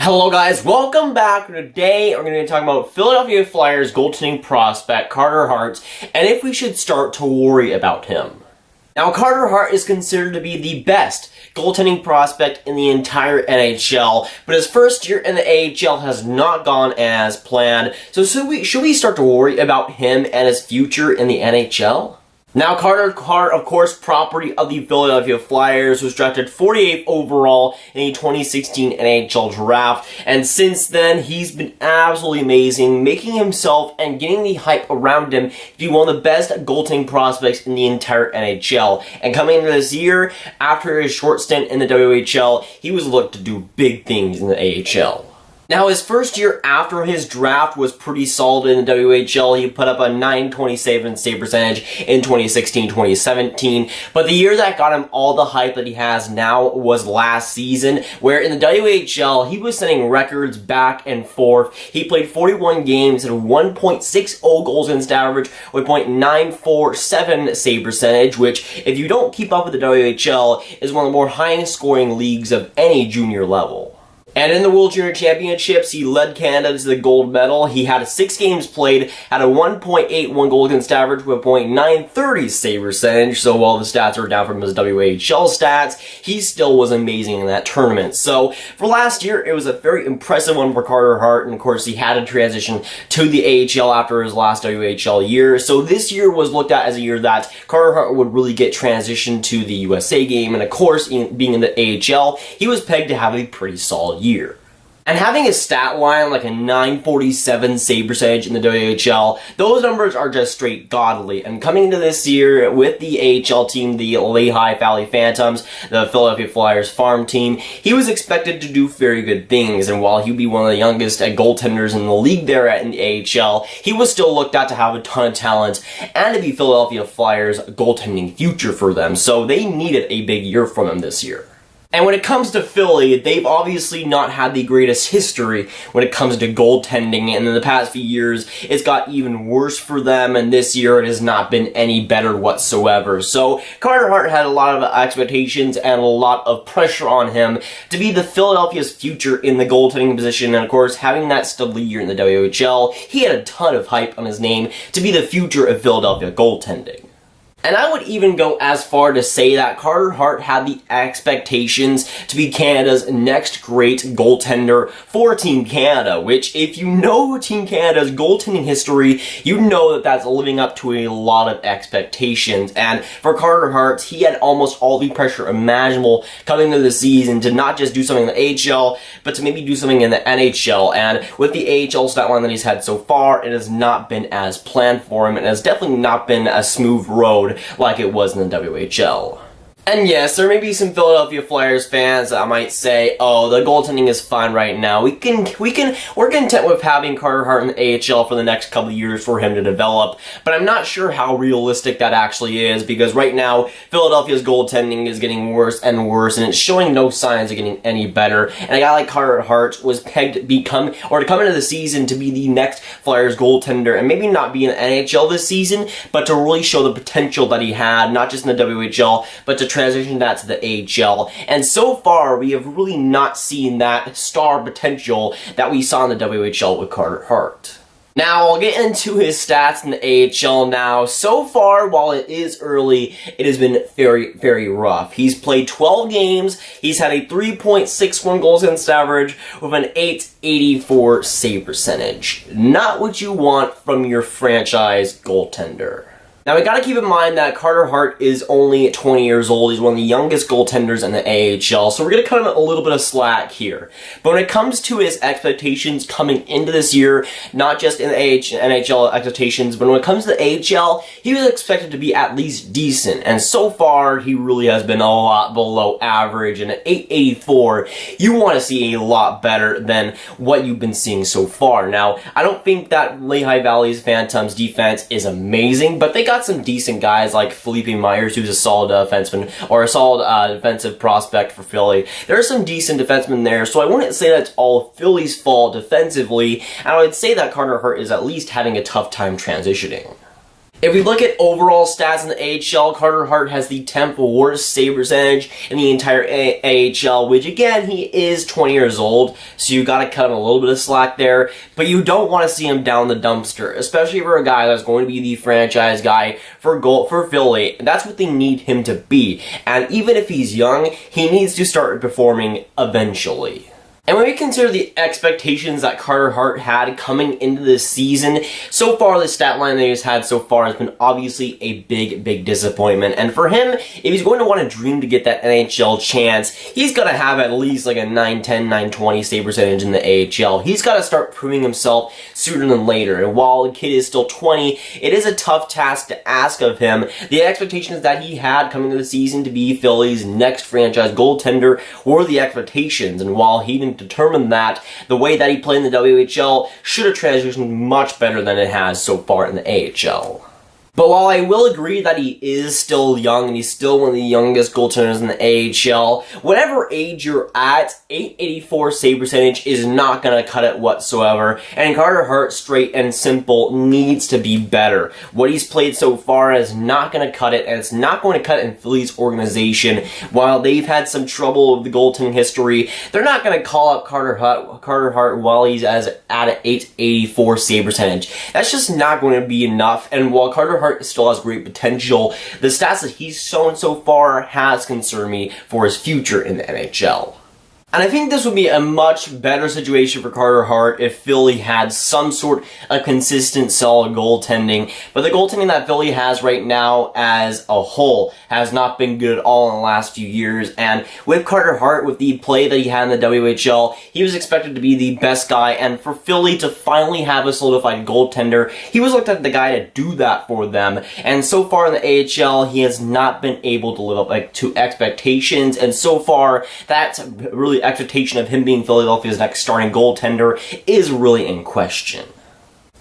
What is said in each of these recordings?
Hello guys, welcome back. Today we're going to be talking about Philadelphia Flyers goaltending prospect Carter Hart and if we should start to worry about him. Now Carter Hart is considered to be the best goaltending prospect in the entire NHL, but his first year in the AHL has not gone as planned. So should we start to worry about him and his future in the NHL? Now, Carter Hart, of course, property of the Philadelphia Flyers, was drafted 48th overall in the 2016 NHL draft, and since then, he's been absolutely amazing, making himself and getting the hype around him to be one of the best goaltending prospects in the entire NHL. And coming into this year, after his short stint in the WHL, he was looked to do big things in the AHL. Now, his first year after his draft was pretty solid in the WHL. He put up a .927 save percentage in 2016-2017. But the year that got him all the hype that he has now was last season, where in the WHL, he was setting records back and forth. He played 41 games at 1.60 goals against average with .947 save percentage, which, if you don't keep up with the WHL, is one of the more high-scoring leagues of any junior level. And in the World Junior Championships, he led Canada to the gold medal. He had 6 games played, had a 1.81 goal against average with a .930 save percentage. So while the stats are down from his WHL stats, he still was amazing in that tournament. So for last year, it was a very impressive one for Carter Hart. And of course, he had to transition to the AHL after his last WHL year. So this year was looked at as a year that Carter Hart would really get transitioned to the USA game. And of course, being in the AHL, he was pegged to have a pretty solid year. And having a stat line like a .947 save percentage in the WHL, those numbers are just straight godly. And coming into this year with the AHL team, the Lehigh Valley Phantoms, the Philadelphia Flyers farm team, he was expected to do very good things. And while he'd be one of the youngest goaltenders in the league there in the AHL, he was still looked at to have a ton of talent and to be Philadelphia Flyers' goaltending future for them. So they needed a big year from him this year. And when it comes to Philly, they've obviously not had the greatest history when it comes to goaltending, and in the past few years, it's got even worse for them, and this year it has not been any better whatsoever. So Carter Hart had a lot of expectations and a lot of pressure on him to be the Philadelphia's future in the goaltending position, and of course, having that studly year in the WHL, he had a ton of hype on his name to be the future of Philadelphia goaltending. And I would even go as far to say that Carter Hart had the expectations to be Canada's next great goaltender for Team Canada, which, if you know Team Canada's goaltending history, you know that that's living up to a lot of expectations. And for Carter Hart, he had almost all the pressure imaginable coming into the season to not just do something in the AHL, but to maybe do something in the NHL. And with the AHL stat line that he's had so far, it has not been as planned for him, and it has definitely not been a smooth road like it was in the WHL. And yes, there may be some Philadelphia Flyers fans that might say, oh, the goaltending is fine right now. We're content with having Carter Hart in the AHL for the next couple of years for him to develop. But I'm not sure how realistic that actually is, because right now, Philadelphia's goaltending is getting worse and worse, and it's showing no signs of getting any better. And a guy like Carter Hart was pegged to come into the season to be the next Flyers goaltender, and maybe not be in the NHL this season, but to really show the potential that he had, not just in the WHL, but to transition that to the AHL. And so far, we have really not seen that star potential that we saw in the WHL with Carter Hart. Now, I'll get into his stats in the AHL now. So far, while it is early, it has been very, very rough. He's played 12 games. He's had a 3.61 goals against average with an .884 save percentage. Not what you want from your franchise goaltender. Now, we gotta keep in mind that Carter Hart is only 20 years old. He's one of the youngest goaltenders in the AHL, so we're gonna cut him a little bit of slack here. But when it comes to his expectations coming into this year, not just in the NHL expectations, but when it comes to the AHL, he was expected to be at least decent. And so far, he really has been a lot below average. And at .884, you want to see a lot better than what you've been seeing so far. Now, I don't think that Lehigh Valley's Phantoms defense is amazing, but they got some decent guys like Felipe Myers, who's a solid defenseman, or a solid defensive prospect for Philly. There are some decent defensemen there, so I wouldn't say that's all Philly's fault defensively, and I would say that Carter Hart is at least having a tough time transitioning. If we look at overall stats in the AHL, Carter Hart has the 10th worst save percentage in the entire AHL, which again, he is 20 years old, so you gotta cut him a little bit of slack there, but you don't want to see him down the dumpster, especially for a guy that's going to be the franchise guy for Philly. That's what they need him to be, and even if he's young, he needs to start performing eventually. And when we consider the expectations that Carter Hart had coming into this season, so far the stat line that he's had so far has been obviously a big disappointment. And for him, if he's going to want to dream to get that NHL chance, he's got to have at least like a 910, 920 save percentage in the AHL. He's got to start proving himself sooner than later. And while the kid is still 20, it is a tough task to ask of him. The expectations that he had coming into the season to be Philly's next franchise goaltender were the expectations. And while he didn't determine that, the way that he played in the WHL should have transitioned much better than it has so far in the AHL. But while I will agree that he is still young and he's still one of the youngest goaltenders in the AHL, whatever age you're at, 884 save percentage is not going to cut it whatsoever. And Carter Hart, straight and simple, needs to be better. What he's played so far is not going to cut it, and it's not going to cut it in Philly's organization. While they've had some trouble with the goaltending history, they're not going to call up Carter Hart while he's at an 884 save percentage. That's just not going to be enough. And while Carter Hart still has great potential, the stats that he's shown so far has concerned me for his future in the NHL. And I think this would be a much better situation for Carter Hart if Philly had some sort of consistent, solid goaltending. But the goaltending that Philly has right now as a whole has not been good at all in the last few years. And with Carter Hart, with the play that he had in the WHL, he was expected to be the best guy. And for Philly to finally have a solidified goaltender, he was looked at the guy to do that for them. And so far in the AHL, he has not been able to live up to expectations. And so far, that's really expectation of him being Philadelphia's next starting goaltender is really in question.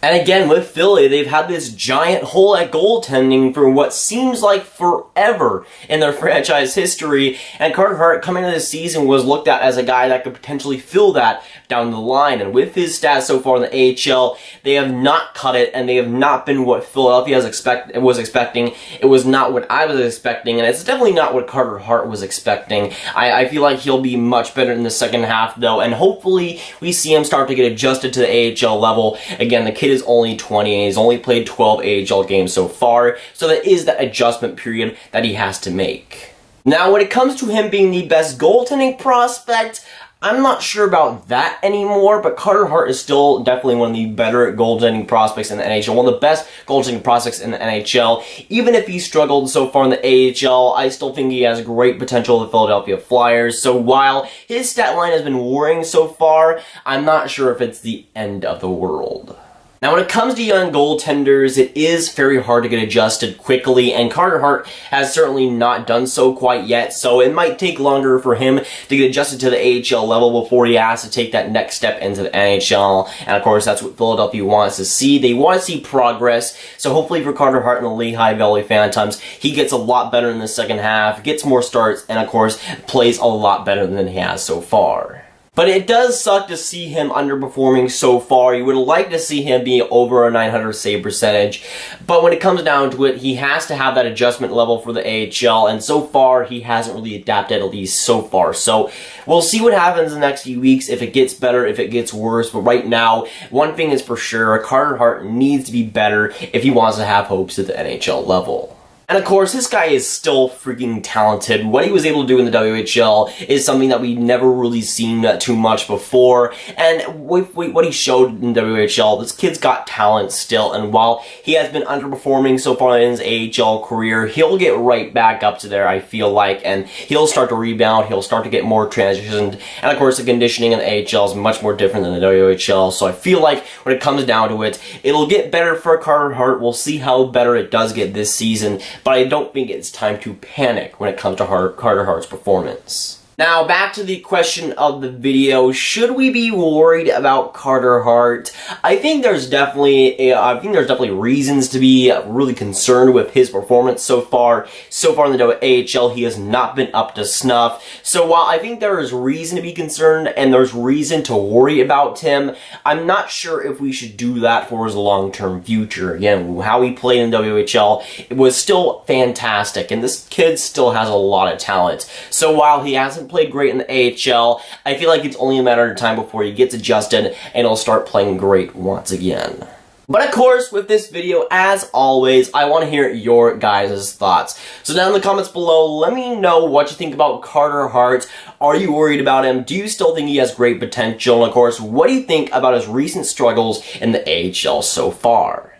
And again, with Philly, they've had this giant hole at goaltending for what seems like forever in their franchise history, and Carter Hart coming into this season was looked at as a guy that could potentially fill that down the line. And with his stats so far in the AHL, they have not cut it, and they have not been what Philadelphia was expecting. It was not what I was expecting, and it's definitely not what Carter Hart was expecting. I feel like he'll be much better in the second half, though, and hopefully we see him start to get adjusted to the AHL level. Again, the kid is only 20 and he's only played 12 AHL games so far, so that is that adjustment period that he has to make. Now, when it comes to him being the best goaltending prospect, I'm not sure about that anymore, but Carter Hart is still definitely one of the better goaltending prospects in the NHL, one of the best goaltending prospects in the NHL. Even if he struggled so far in the AHL, I still think he has great potential with the Philadelphia Flyers. So while his stat line has been worrying so far, I'm not sure if it's the end of the world. Now, when it comes to young goaltenders, it is very hard to get adjusted quickly, and Carter Hart has certainly not done so quite yet, so it might take longer for him to get adjusted to the AHL level before he has to take that next step into the NHL, and of course, that's what Philadelphia wants to see. They want to see progress, so hopefully for Carter Hart and the Lehigh Valley Phantoms, he gets a lot better in the second half, gets more starts, and of course, plays a lot better than he has so far. But it does suck to see him underperforming so far. You would like to see him be over a 900 save percentage. But when it comes down to it, he has to have that adjustment level for the AHL. And so far, he hasn't really adapted, at least so far. So we'll see what happens in the next few weeks, if it gets better, if it gets worse. But right now, one thing is for sure, Carter Hart needs to be better if he wants to have hopes at the NHL level. And of course, this guy is still freaking talented. What he was able to do in the WHL is something that we've never really seen too much before. And with what he showed in WHL, this kid's got talent still. And while he has been underperforming so far in his AHL career, he'll get right back up to there, I feel like. And he'll start to rebound. He'll start to get more transitioned. And of course, the conditioning in the AHL is much more different than the WHL. So I feel like when it comes down to it, it'll get better for Carter Hart. We'll see how better it does get this season. But I don't think it's time to panic when it comes to Carter Hart's performance. Now, back to the question of the video, should we be worried about Carter Hart? I think there's definitely reasons to be really concerned with his performance so far. So far in the AHL, he has not been up to snuff. So while I think there is reason to be concerned and there's reason to worry about him, I'm not sure if we should do that for his long-term future. Again, how he played in WHL, it was still fantastic, and this kid still has a lot of talent. So while he hasn't played great in the AHL, I feel like it's only a matter of time before he gets adjusted and he'll start playing great once again. But of course, with this video, as always, I want to hear your guys' thoughts. So down in the comments below, let me know what you think about Carter Hart. Are you worried about him? Do you still think he has great potential? And of course, what do you think about his recent struggles in the AHL so far?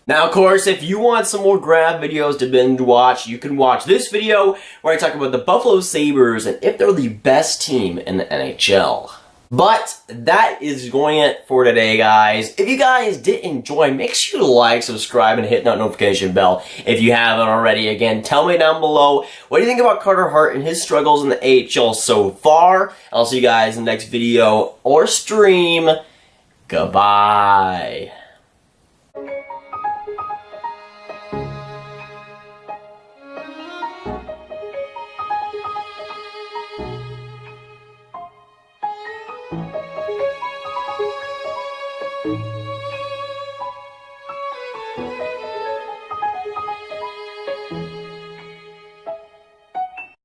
Now, of course, if you want some more Grav videos to binge watch, you can watch this video where I talk about the Buffalo Sabres and if they're the best team in the NHL. But that is going it for today, guys. If you guys did enjoy, make sure to like, subscribe, and hit that notification bell if you haven't already. Again, tell me down below, what do you think about Carter Hart and his struggles in the AHL so far? I'll see you guys in the next video or stream. Goodbye.